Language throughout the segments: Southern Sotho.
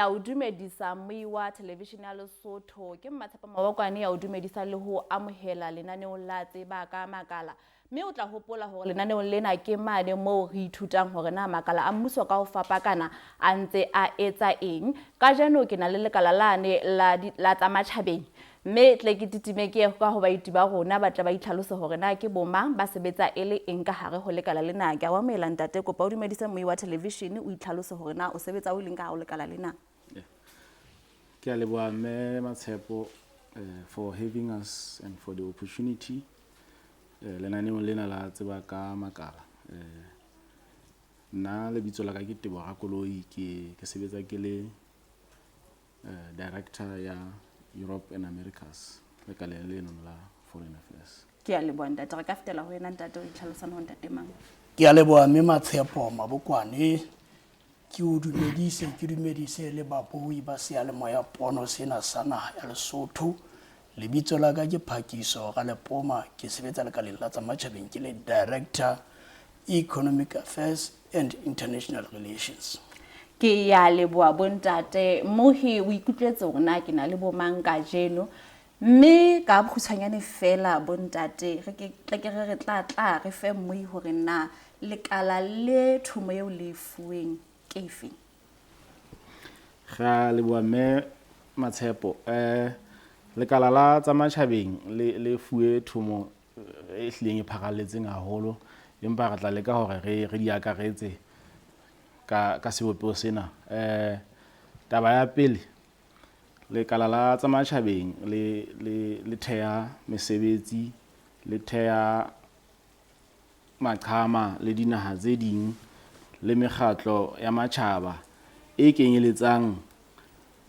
o dumedisa moi wa television ya Lesotho ke Mmatshepo Mabokwane ya o dumedisa le ho amohela lenaneo la tseba ka makala mme o tla hopola hore lenaneo lena ke mane moo re ithutang hore na makala a mmuso ka ho fapakana a ntse a etsa eng ka jeno ke na le lekala lane la tsa matjhabeng mme tle ke titime ke ka ho baiti ba rona ba tla ba itlhalose hore na ke bomang ba sebetsa ele eng ka hare ho lekala lena ke wa moela ntate kopa o dumedisa moi wa television o itlhalose hore na o sebetsa o leng ka ho lekala lena. Ke a leboha mme Matshepo for having us and for the opportunity. Lenaneo lena la tseba ka makala. Nna lebitso la ka ke Teboha Koloi ke sebetsa ke le director ya Europe and Americas lekaleng leno la Foreign Affairs. Ke a leboha ntate re ka fetela ho yena ntate o itlhalosana ho ntate mang. Ke a leboha mme Matshepo Mabokwane ke o dumedise le babui ba seyalemoya pono sena sa naha ya Lesotho. Lebitso la ka ke Phakiso Galepoma ke sebetsa lekaleng la tsa matjhabeng ke le Director Economic Affairs and International Relations. Ke ya leboha bontate mohi o ikutlwetse hore na ke na le bomang ka jeno mme ka bokgutshwanyane fela bontate re tla re fe moi hore na lekala le thumo eo le fuweng ke efe. Ga leboha mme Matshepo lekala la tsa matjhabeng le fuwe thumo e hlileng e pharalletseng haholo empa re tla leka hore re di akaretse ka sebopeo sena. Taba ya pele lekala la tsa matjhabeng le theha mesebetsi le theha maqhama le dinaha tse ding le mekgatlo ya matjhaba e kenyeletsang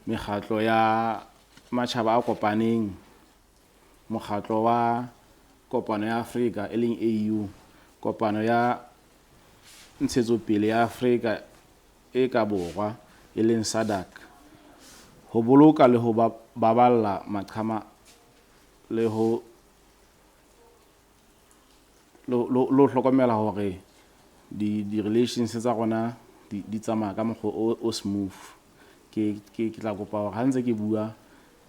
mekgatlo ya matjhaba a kopaneng, mokgatlo wa kopano ya Afrika e leng AU, kopano ya ntshetsopele ya Afrika e ka borwa e leng SADC, ho boloka le ho baballa maqhama le ho hlokomela hore di relations tsa rona di tsamaya ka mokgwa o smooth. Ke tla kopa hore ha ntse ke bua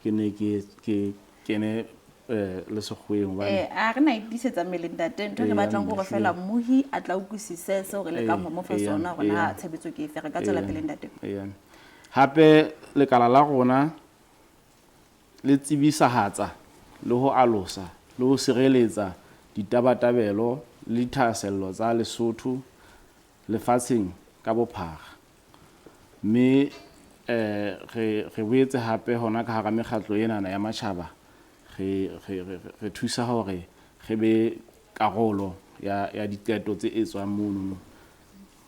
ke ne ke kene le sekgweng a re na itisetsa meleng ntate ntho re batlang gore fela mohi a tla utlwisise se hore le ka mo fa sona rona tshebetso ke efe re ka tsela pele ntate. Hape lekala la rona le tsibisahatsa le ho alosa le ho sireletsa ditabatabelo le thahasello tsa Lesotho lefatsheng ka bophara mme re boetse hape hona ka hara mekgatlo ena ya matjhaba re thusa hore re be karolo ya diqeto tse etswang mono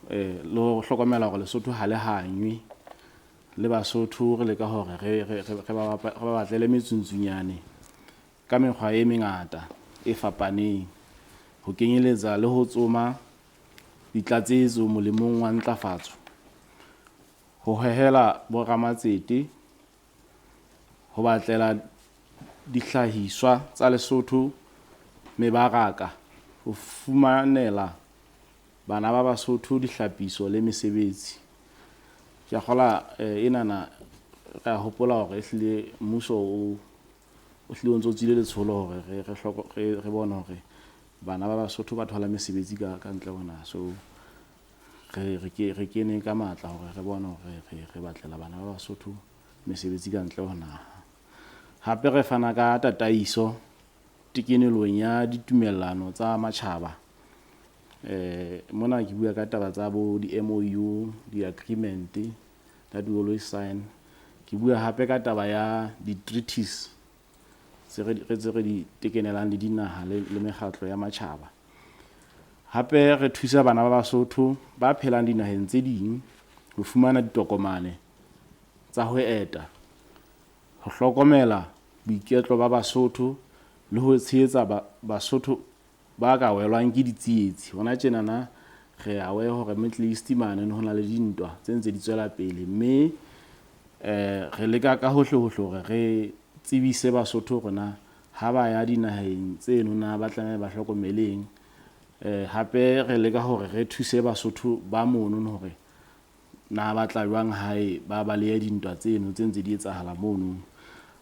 le ho hlokomela hore Lesotho ha le hanywe le Basotho re leka hore re ba batlele metsuntsunyane ka mekgwa e mengata e fapaneng ho kenyeletsa le ho tsoma ditlatsetso molemong wa ntlafatso, ho hehela boramatsete, ho batlela dihlahiswa tsa Lesotho mebaraka, ho fumanela bana ba Basotho dihlapiso le mesebetsi. Ke kgola enana ka hopola hore ehlile mmuso o hlile o ntso tsile letsholo hore re bone hore bana ba Basotho ba thola mesebetsi ka ntle hona. So re kene ka matla hore re bone hore re batlela bana ba Basotho mesebetsi ka ntle hona. Hape re fana ka tataiso tikenelong ya ditumellano tsa matjhaba. Mona ke bua ka taba tsa bo di MOU, di agreement that we always sign. Ke bua hape ka taba ya di treaties re di tekenelang le dinaha le mekgatlo ya matjhaba. Hape re thusa bana ba Basotho ba phelang dinaheng tse ding ho fumana ditokomane tsa ho eta, ho hlokomela boiketlo ba Basotho le ho tshehetsa Basotho ba ka welwang ke ditsietsi. Hona tjena re awe hore Middle East mane ho na le dintwa tse ntse di tswela pele mme re leka ka hohle hore re tsebise Basotho rona ha ba ya dinaheng tseno na ba tlameha ba hlokomeleng. Hape re leka hore re thuse Basotho ba mono hore na ba tla jwang hae ba baleya dintwa tseno tse ntse di etsahala mono.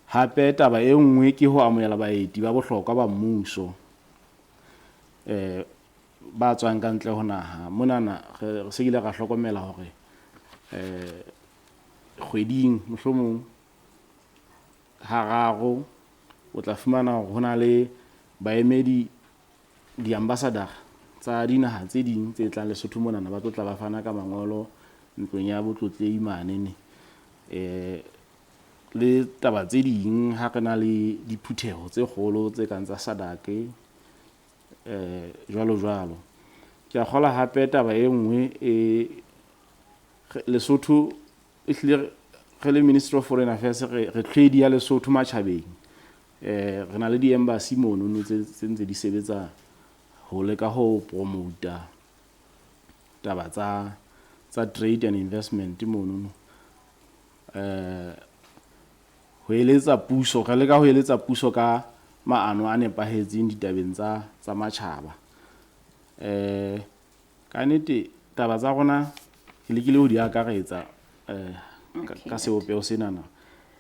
Hape taba e nngwe ke ho amohela baeti ba bohlokwa ba mmuso ba tswang ka ntle ho naha. Monana re se ile ra hlokomela hore kgweding mohlomong hararo o tla fumana hore hona le baemedi di-ambassador tsa dinaha tse ding tse tlang Lesotho monana ba tlo tla ba fana ka mangolo ntlong ya botlotlehi manene. Le taba tse ding ha re na le diphutheho tse kgolo tse kang tsa SADC jwalo jwalo. Ke a kgola hape taba e nngwe Lesotho ehlile re le Ministry of Foreign Affairs re trade ya Lesotho matjhabeng. Re na le di-embassy mono tse ntse di sebetsa ho leka ho promota taba tsa trade and investment mono. Ho eletsa puso, re leka ho eletsa puso ka maano a nepahetseng ditabeng tsa matjhaba. Ka nnete taba tsa rona ke lekile ho di akaretsa ka seopeo senana.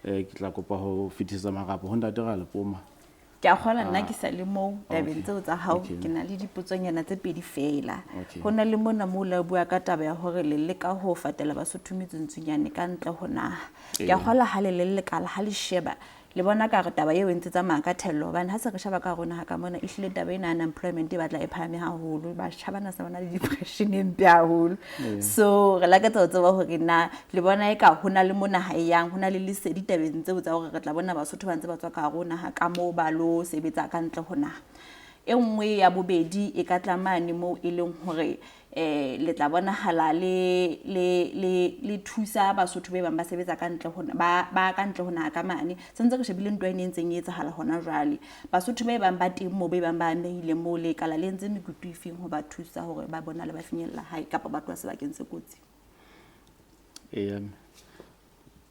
Ke tla kopa ho fetisetsa marapo ho Ntate Ralepoma. Ke a kgola nna ke sa le mo tabeng tseo tsa hao ke na le dipotsonyana tse pedi fela. Ho na le mona mo la bua ka taba ya hore le leka ho fatela Basotho metsontsunyane ka ntle ho naha. Ke a kgola ha le lekala ha le sheba le bona ka re taba eo e ntse tsamaya ka thello hobane ha se re sheba ka rona ha ka mona ehlile taba ena unemployment e batla e phahame haholo ba shabana sa bona le depression e mpe haholo. So re lakatsa ho tseba hore na le bona e ka hona le mona ha yang hona le lesedi tabeng tseo tsa hore re tla bona Basotho ba ntse ba tswa ka rona ha ka mo ba lo sebetsa ka ntle ho naha. E nngwe ya bobedi e ka tlamane mo e leng hore le tla bona hala le thusa Basotho be bang ba sebetsa ka ntle hona ba ka ntle hona ka mane sentse re shebile ntwa ene ntseng e etsahala hona jwale Basotho be bang ba teng mo be bang ba amehile mo le kala le ntse mekutu ifeng ho ba thusa hore ba bona le ba finyella hae kapa ba tloa sebakeng se kotsi.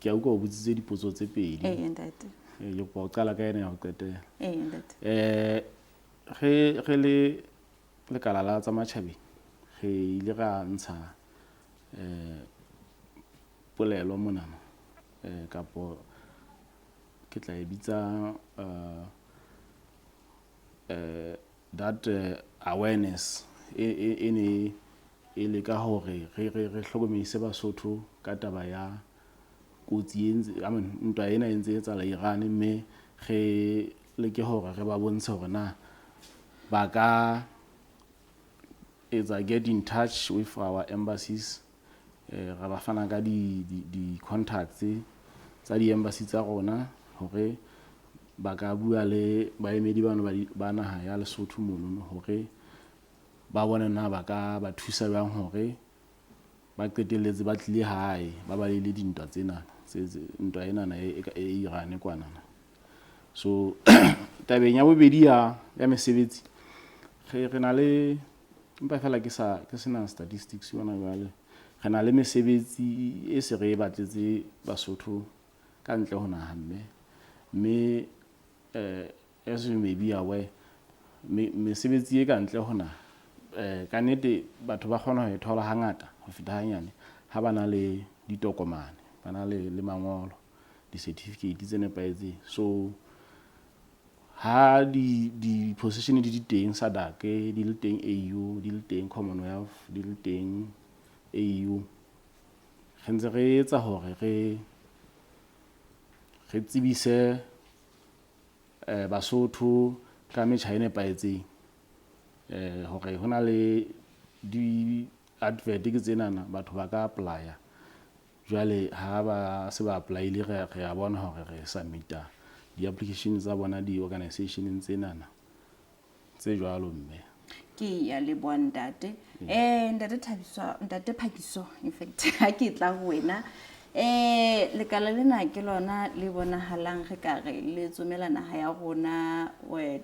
Ke a utlwa o botsitse dipotso tse pedi. Ntate. Yo po qala ka ena ya ho qetela. Ntate. Re le lekala la tsa matjhabeng re ile ra ntsha polelo monana kapo ke tla e bitsa that awareness e le ka hore re hlokomedise Basotho ka taba ya kotsi ntwa ena e ntse e etsahala Iran mme re leke hore re ba bontshe hore na ba ka get in touch with our embassies. Ra ba fana ka di contacts tsa di embassy tsa rona hore ba ka bua le baemedi bana ba naha ya Lesotho mono hore ba bone na ba ka ba thusa jwang hore ba qetelletse ba tlile hae ba ba le dintwa tsena ntwa ena e Iran kwana. So tabeng ya bobedi ya mesebetsi re na le mpa fela ke sena statistics yona jwale re na le mesebetsi e se re batletse Basotho ka ntle ho naha mme as you may be aware mesebetsi e ka ntle ho naha ka nnete batho ba kgona ho e thola hangata ho feta hanyane ha ba na le ditokomane ba na le mangolo di-certificate tse nepahetseng. So ha di position di teng SADC di le teng AU di le teng Commonwealth di le teng AU re ntse re etsa hore re tsebise Basotho ka metjha e nepahetseng hore hona le di advert ke tsenana batho ba ka applya jwale ha ba se ba applyile re a bona hore re submita di-application tsa bona di-organisation tsenana tse jwalo mme ke ya le bua ntate. Ntate Phakiso in fact ha ke tla ho wena lekala lena ke lona le bonahalang re ka re le tsomela naha ya rona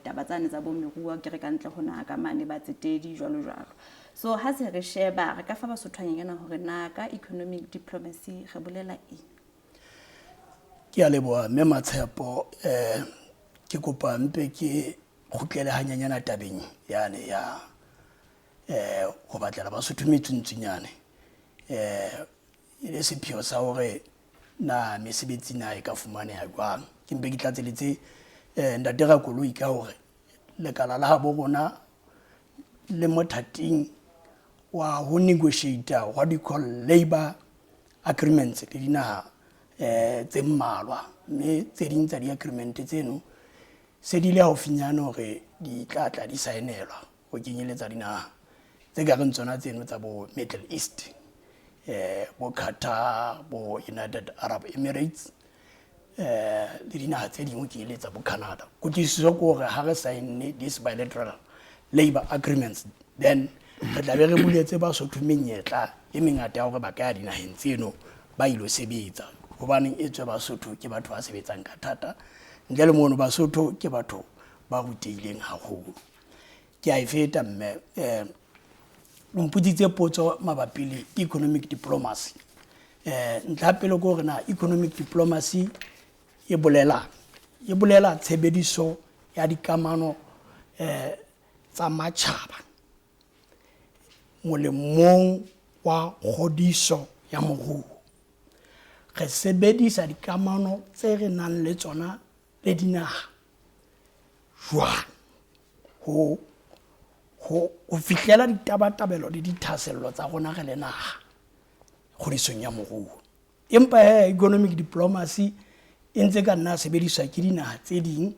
taba tsane tsa bomerua ke re ka ntle ho naha ka mane ba tsetedi jwalo jwalo. So ha se re sheba re ka fa Basothwanyana hore na ka economic diplomacy re bolela eng? Ke a leboha mme Matshepo ke kopa mpe ke kgutlele hanyanyana tabeng yane ya go batlela Basotho metsontsunyane e le sepheo sa hore na mesebetsi na e ka fumaneha jwang ke mpe ke tlatseletse ntate Rakoloi ka hore lekala la habo rona le mothating wa ho negotiate what we call labor agreements le dinaha tse mmalwa mme tse ding tsa di-agreement tseno se di le haufinyane hore di tla di saenelwa ho kenyeletsa dinaha tse ka reng tsona tseno tsa bo Middle East bo Qatar bo United Arab Emirates le dinaha tse ding ho kenyeletsa bo Canada kutlwisiso ke hore ha re sign this bilateral labor agreements then re tla be re buletse Basotho menyetla e mengata ya hore ba ka ya dinaheng tseno ba ilo sebetsa hobaneng e tswe Basotho ke batho ba sebetsang ka thata ntle le mono Basotho ke batho ba ruteileng haholo ke a e feta mme mputsitse potso mabapi le economic diplomacy ntlha pele ko rena economic diplomacy e bolela tshebediso ya dikamano tsa matjhaba molemong wa kgodiso ya moruo re sebedisa dikamano tse re nang le tsona le dinaha jwang ho fihlela ditabatabelo le dithasello tsa rona re le naha kgodisong ya moruo empa economic diplomacy e ntse ka nna sebediswa ke dinaha tse ding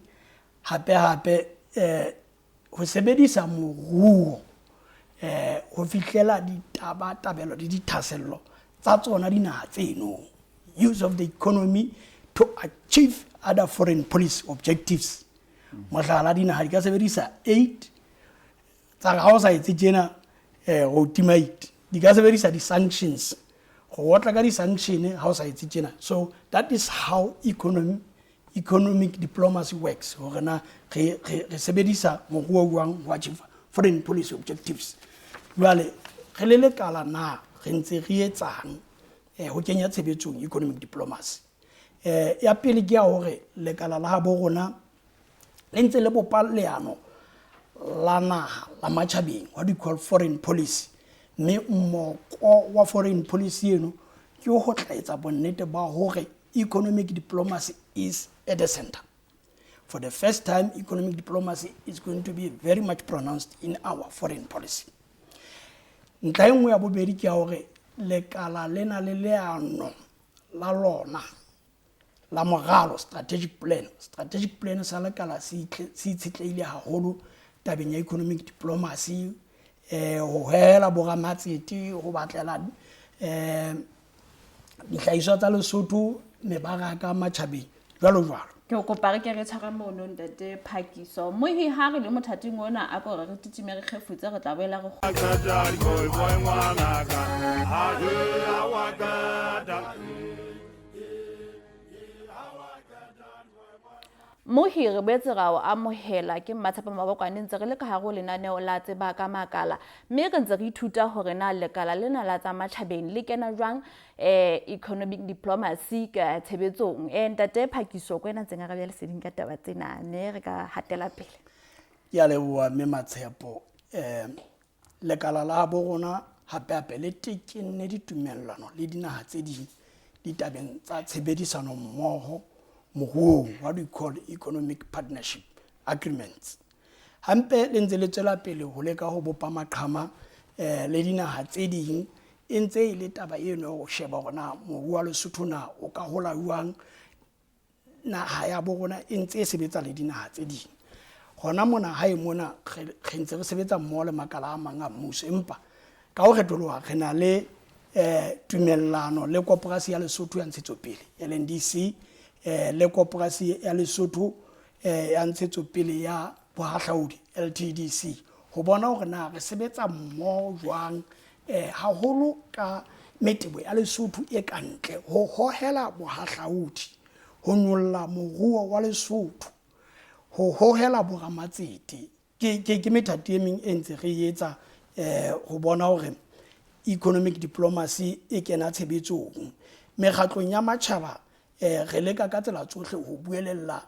hape ho sebedisa moruo ho fihlela ditabatabelo le dithasello tsa tsona dinaha tseno use of the economy to achieve other foreign policy objectives mohlala dinaha di ka sebedisa aid tsa ga o sa etse tjena go ultimate di ka sebedisa di-sanctions go otla ka di-sanction ha o sa etse tjena so that is how economic diplomacy works hore na re sebedisa moruo jwang ho achieve foreign policy objectives jwale re le lekala na re ntse re etsang ho kenya tshebetsong economic diplomacy ya pele ke ya hore lekala la habo rona le ntse le bopa leano la naha la matjhabeng what we call foreign policy mme mmoko wa foreign policy eno ke ho tla etsa bonnete ba hore economic diplomacy is at the center. For the first time, economic diplomacy is going to be very much pronounced in our foreign policy. Ntlha engwe ya bobedi ke hore lekala lena le leano la lona la moralo strategic plan sa lekala se itshetleile haholo tabeng ya economic diplomacy ho hela boramatsete ho batlela dihlahiswa tsa Lesotho mebaraka matjhabeng jwalo jwalo ke o kopa re ke re tshwara mono ntate Phakiso mo hi ha re le mothating ona a go re titime re khefutse re tla boela go Mohi re betse ga o amohela ke Mathapa Mabokwane ntse re le ka hare lenaneo la tseba ka makala mme re ntse re ithuta hore na lekala lena la tsa matjhabeng le kena jwang economic diplomacy ka tshebetsong ntate Phakiso kwena ntse nga re bya leseding ka taba tsena ne re ka hatela pele ya leboa mme Matshepo lekala la habo rona hape le tekenne ditumellano le dinaha tse ding ditabeng tsa tshebedisano mmoho moruong what we call economic partnership agreements hampe le ntse le tswela pele ho leka ho bopa maqhama le dinaha tse ding e ntse ile taba eno go sheba gona moruo wa Lesotho na o ka hola jwang naha ya bo rona e ntse e sebetsa le dinaha tse ding gona mona hae mona re ntse re sebetsa mmoho le makala a mang a mmuso empa ka ho kgetoloha re na le tumellano le koporasi ya Lesotho ya ntshetsopele LNDC le koporasi ya Lesotho ya ntshetsopele ya bohahlaudi LTDC ho bona hore na re sebetsa mmoho jwang haholo ka metebo ya Lesotho e kantle ho hohela bohahlaudi ho nyolla moruo wa Lesotho ho hohela boramatsete ke methati e meng e ntse re etsa ho bona hore economic diplomacy e kena tshebetsong mekgatlong ya matjhaba re leka ka tsela tsohle ho buelella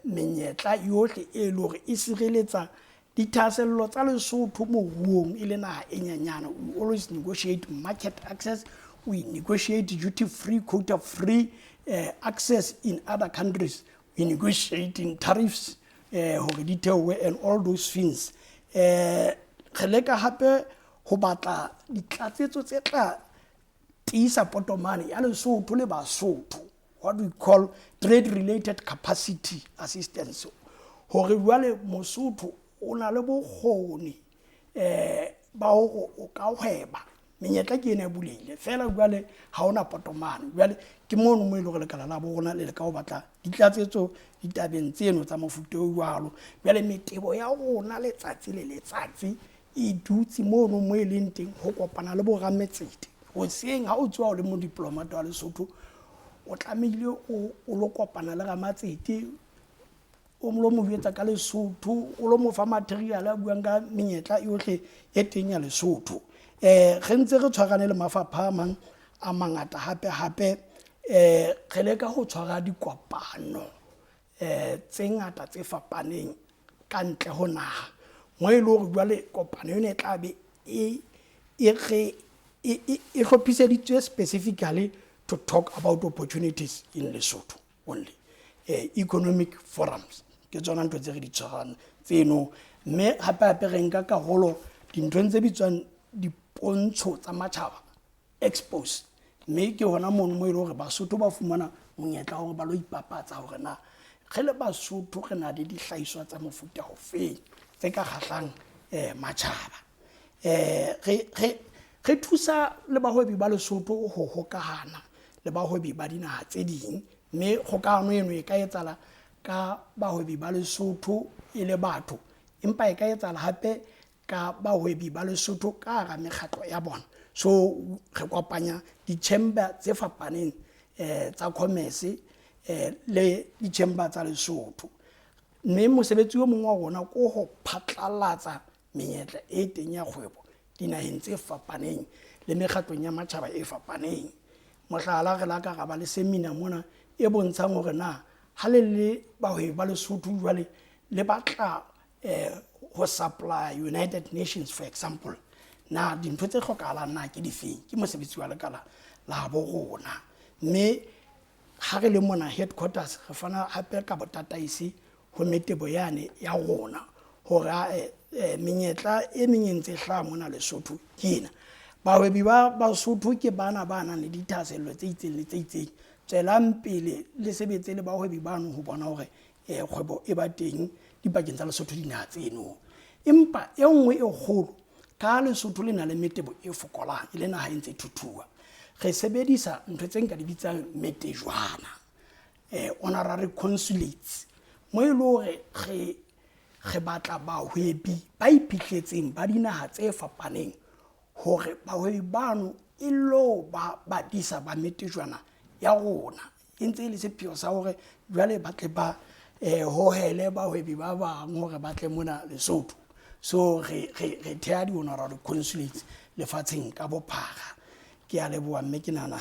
menyetla yohle e le hore e sireletsa dithasello tsa Lesotho moruong e le naha e nyanyana we always negotiate market access we negotiate duty-free, quota-free access in other countries. We negotiate in tariffs, and all those things. Re leka hape ho batla ditlatsetso tse tla tiisa potomane ya Lesotho le Basotho, what we call trade-related capacity assistance. Hore jwale Mosotho o na le bokgoni ba hore o ka hweba menyetla ke ene bulile fela jwale ha ona potomane jwale ke mono mo ile go lekala la bona le ka ho batla ditlatsetso ditabeng tseno tsa mofuta o jwalo jwale metebo ya rona letsatsi le letsatsi e dutse mono mo e leng teng ho kopana le bo rametsete o seng ha o tswa o le mo diplomata wa Lesotho o tlamehile o lo kopana le ramatsete o mo lo mo jwetsa ka Lesotho o lo mo fa material a buang ka menyetla yohle e teng ya Lesotho re ntse re tshwarane le mafapha a mangata hape re leka ho tshwara dikopano tse ngata tse fapaneng ka ntle ho naha mo e le hore jwale kopano yone e tla be e hlophiseditswe specifically to talk about opportunities in Lesotho only. Economic forums ke tsona ntho tse re di tshwarang tseno mme hape re nka karolo dinthong tse bitswang dipontsho tsa matjhaba expos mme ke hona mono mo ile hore Basotho ba fumana monyetla hore ba lo ipapatsa hore na re le Basotho re na le dihlahiswa tsa mofuta ofeng tse ka kgahlang matjhaba re thusa le bahwebi ba Lesotho ho hokahana le bahwebi ba dinaha tse ding mme kgokahano eno e ka etsala ka bahwebi ba Lesotho e le batho empa e ka etsala hape ka bahwebi ba Lesotho ka hara mekgatlo ya bona so re kopanya di-chamber tse fapaneng tsa commerce le di-chamber tsa Lesotho mme mosebetsi o mongwe wa rona ko ho phatlalatsa menyetla e teng ya kgwebo dinaheng tse fapaneng le mekgatlong ya matjhaba e fapaneng mohlala re la ka ra ba le seminar mona e bontshang hore na ha le bahwebi ba Lesotho jwale le batla ho supply United Nations for example na dintho tse hlokahalang na ke difeng ke mosebetsi wa lekala la bo rona mme ha re le mona headquarters re fana hape ka botataisi ho metebo yane ya rona hore menyetla e menyentse hla mona Lesotho kena bahwebi ba Basotho ke bana le dithasello tse itseng le tse itseng tswelang pele le sebetse le bahwebi bano ho bona hore kgwebo e ba teng dipakeng tsa Lesotho dinaha tseno empa e nngwe e kgolo ka Lesotho le na le metebo e fokolang e le naha e ntse thuthuwa re sebedisa ntho tse nka di bitsang metejwana honorary consulates mo e le hore re batla bahwebi ba iphihletseng ba dinaha tse fapaneng hore bahwebi bano e lo ba disa ba metejwana ya rona e ntse le sepheo sa hore jwale ba tle ba hohele bahwebi ba bang hore ba tle mona Lesotho so re thea di-honorary consulates lefatsheng ka bophara ke a leboha mme ke nana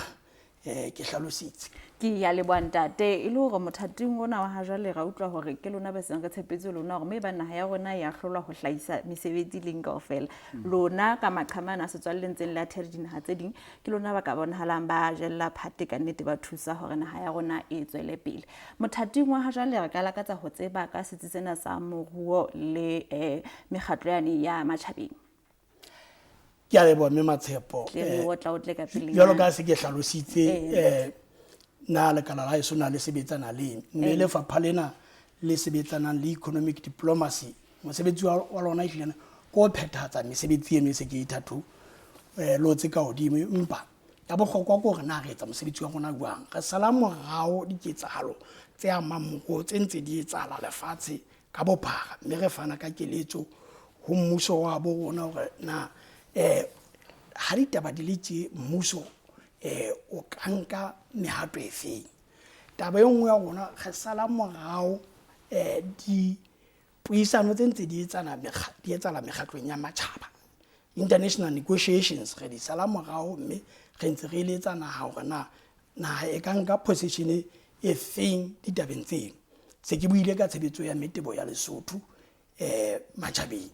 ke hlalositse ke ya leboha ntate e le hore mothating ona wa ha jwale ra utlwa hore ke lona ba seng re tshepetse lona hore mme ba naha ya rona ya hlolwa ho hlahisa mesebetsi leng kaofela lona ka maqhamana a setswalleng tse la theri dinaha tse ding ke lona ba ka bonahalang ba jella phate ka nnete ba thusa hore naha ya rona e tswele pele mothating wa ha jwale re ka lakatsa ho tseba ka setsi sena sa moruo le mekgatlo yane ya matjhabeng ke a leboha mme Matshepo jwalo ka se ke hlalositse na lekala la heso na le sebetsana le mme lefapha lena le sebetsanang le economic diplomacy mosebetsi wa lona ehlilane ko phethahatsa mesebetsi eno e se ke ithatu lo tse ka hodimo empa ya bohlokwa ko re na re etsa mosebetsi wa rona jwang re sala morao diketsahalo tse amang moruo tse ntse di etsahala lefatshe ka bophara mme re fana ka keletso ho mmuso wa bo rona hore na ha ditaba di le tse mmuso o ka nka mehato e feng taba e nngwe ya rona re sala morao di puisano tse ntse di etsala mekgatlong ya matjhaba international negotiations re di sala morao mme re ntse re eletsa naha hore naha e ka nka position e feng ditabeng tseno se ke buile ka tshebetso ya metebo ya Lesotho matjhabeng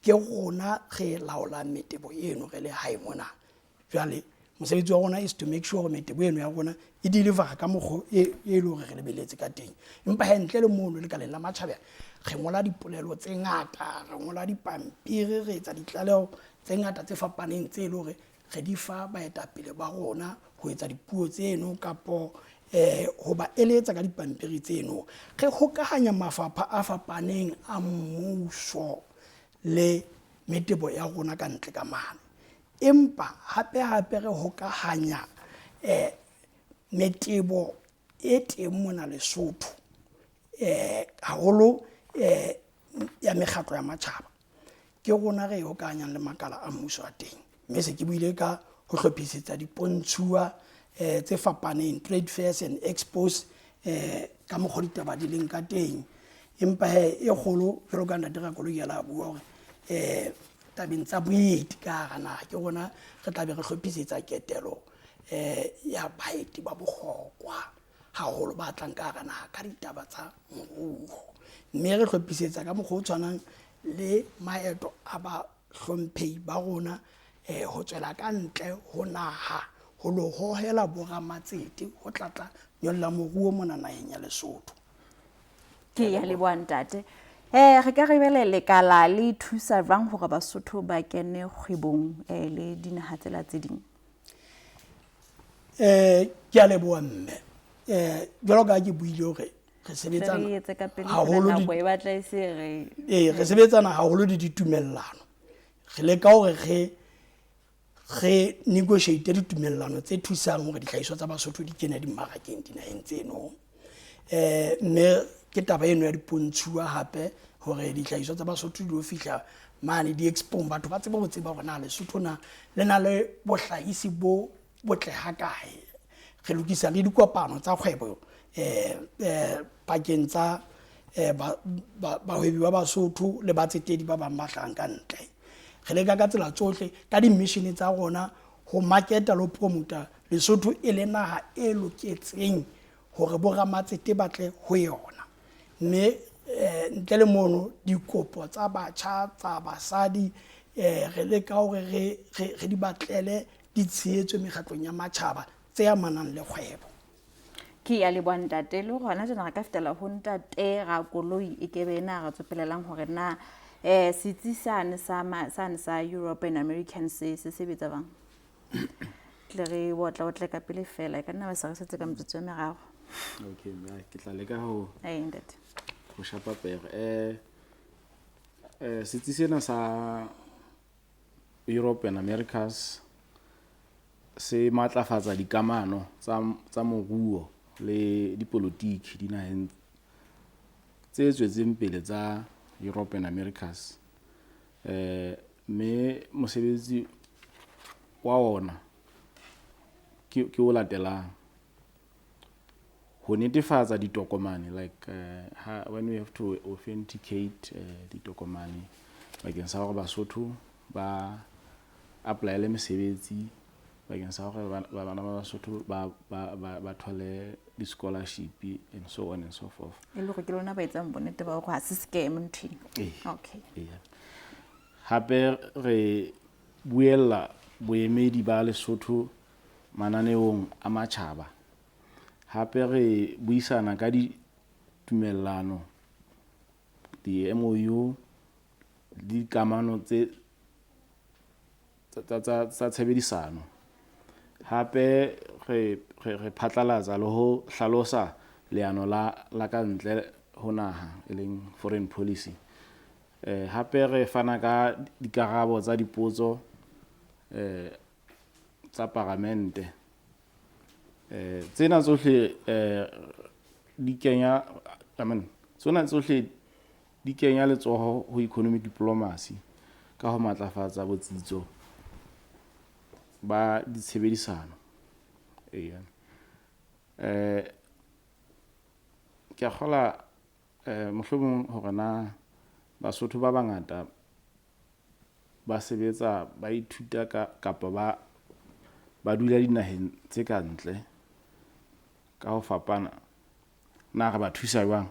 ke rona re laola metebo eno re le hae mona jwale mosebetsi wa rona is to make sure metebo eno ya rona e deliver ka mokgwa e le hore re lebeletse ka teng. Empa ha ntle le mono le kaleng la matjhabeng re ngola dipolelo tse ngata, re ngola dipampiri, re etsa ditlaleho tse ngata tse fapaneng tse le hore re di fa baetapele ba rona ho etsa dipuo tseno kapo ho ba eletsa ka dipampiri tseno. Re hokahanya mafapha a fapaneng a mmuso le metebo ya rona ka ntle ka mane. Empa hape re hokahanya metebo e teng mona Lesotho haholo ya mekgatlo ya matjhaba. Ke rona re hokahanyang le makala a mmuso a teng. Mme se ke buile ka ho hlophisetsa dipontsuwa tse fapaneng, trade fairs and expos ka mokgwa ditaba di leng ka teng. Empa e kgolo jwalo ka ntate Rakwena ya la bua hore tabeng tsa boeti ka hara naha ke rona re tla be re hlophisetsa ketelo ya baeti ba bohlokwa haholo ba tlang ka hara naha ka ditaba tsa moruo. Mme re hlophisetsa ka mokgwa o tshwanang le maeto a ba hlomphehi ba rona ho tswela ka ntle ho naha ho lo hohela boramatsete ho tlatla nyolla moruo mona naheng ya Lesotho. Ke ya leboha ntate. Re ka re bele lekala le thusa jwang hore Basotho ba kene kgwebong le dinaha tsela tse ding? Ke a leboha mme. Jwalo ka ke buile hore re sebetsana haholo re sebetsana haholo le ditumellano. Re leka hore re negotiate ditumellano tse thusang hore dihlahiswa tsa Basotho di kene dimmarakeng dinaheng tseno. Mme ke taba eno ya dipontsuwa hape hore dihlahiswa tsa Basotho di o fihla mane di expo batho ba tseba ho tseba hore na Lesotho na le na le bohlahisi bo botle ha kae. Re lokisa le dikopano tsa kgwebo pakeng tsa bahwebi ba Basotho le batsetedi ba bang ba hlahang ka ntle. Re leka ka tsela tsohle ka di-mission tsa rona ho marketa le ho promota Lesotho e le naha e loketseng hore boramatsete batle ho yona. Mme ntle le mono dikopo tsa batjha tsa basadi re leka hore re di batlele ditshehetso mekgatlong ya matjhaba tse amanang le kgwebo. Ke ya leboha ntate le hona jana re ka fetela ho ntate Rakoloi e ke be na re tsopelelang hore na setsi sane sa Europe and American se sebetsa bang. Tle re botla o tle ka pele fela e ka nna ba se re setse ka metsotso e meraro. Okay, ke tla leka ho ntate go shapa pere setsi sena sa Europe and Americas se matlafatsa dikamano tsa moruo le dipolotiki dinaheng tse tswetseng pele tsa Europe and Americas. Me mosebetsi wa ona ke o latelang ho netefatsa ditokomane like when we have to authenticate ditokomane bakeng sa hore Basotho ba apply le mesebetsi bakeng sa hore bana ba Basotho ba thole di-scholarship and so on and so forth. E le go ke lona ba etsang bonnete ba go ha se scam ntho. Okay. Hape re buella boemedi ba Lesotho mananeong a matjhaba. Hape re buisana ka ditumellano di-MOU di kamano tse tsa tshebedisano. Hape re phatlalatsa le ho hlalosa leano la ka ntle ho naha e leng foreign policy. Hape re fana ka dikarabo tsa dipotso tsa parlamente. Tsena tsohle di kenya tsona tsohle di kenya letsoho ho economic diplomacy ka ho matlafatsa botsitso ba ditshebedisano. Ke akgola mohlomong hore na Basotho ba bangata ba sebetsa ba ithuta kapa ba dula dinaheng tse ka ntle ka ho fapana na re ba thusa jwang.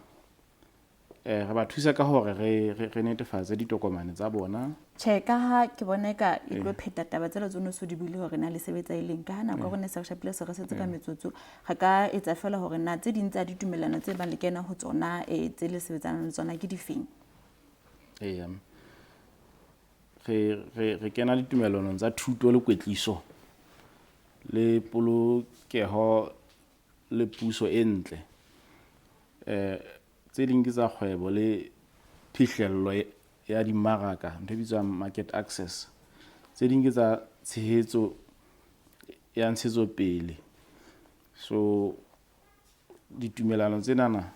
re ba thusa ka hore re netefatse ditokomane tsa bona. Tjhe, ka ha ke bona ka e tlo pheta taba tsela tsono so di buile hore na le sebetsa e leng ka hana ka rona sa shapile se re setse ka metsotso ga ka etsa fela hore na tse ding tsa ditumelano tse ba le kena ho tsona tse le sebetsana le tsona ke difeng. Re kena ditumelano tsa thuto le kwetliso le polokeho le puso e ntle. Tse ding ke tsa kgwebo le phihlello ya dimmaraka, ntho bitswang market access. Tse ding ke tsa tshehetso ya ntshetso pele. So ditumelano tsenana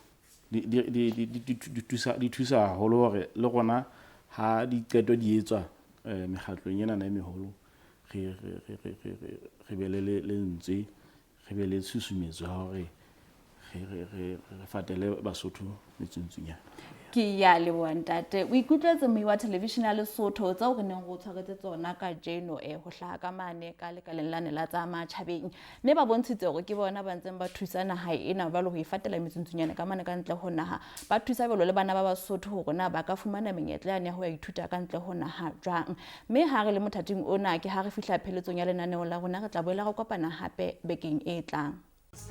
di thusa haholo hore le rona ha diqeto di etswa mekgatlong ena na e meholo re be le lentswe, re be le tshusumetso hore re fatele Basotho metsontsunyana. Ke ya leboha ntate. O ikutlwetse mme wa television ya Lesotho tsa hore neng go tshwaretse tsona ka jeno ho hlaha ka mane ka lekaleng la nela tsa matjhabeng. Mme ba bontshitse hore ke bona ba ntseng ba thusa naha ena ba le ho ifatela metsontsunyana ka mane ka ntle ho naha. Ba thusa belo le bana ba Basotho hore na ba ka fumana menyetla ya ho ya ithuta ka ntle ho naha jwang. Mme ha re le mothating ona ke ha re fihla pheletsong ya lenaneo la rona re tla boela go kopana hape bekeng e tlang. I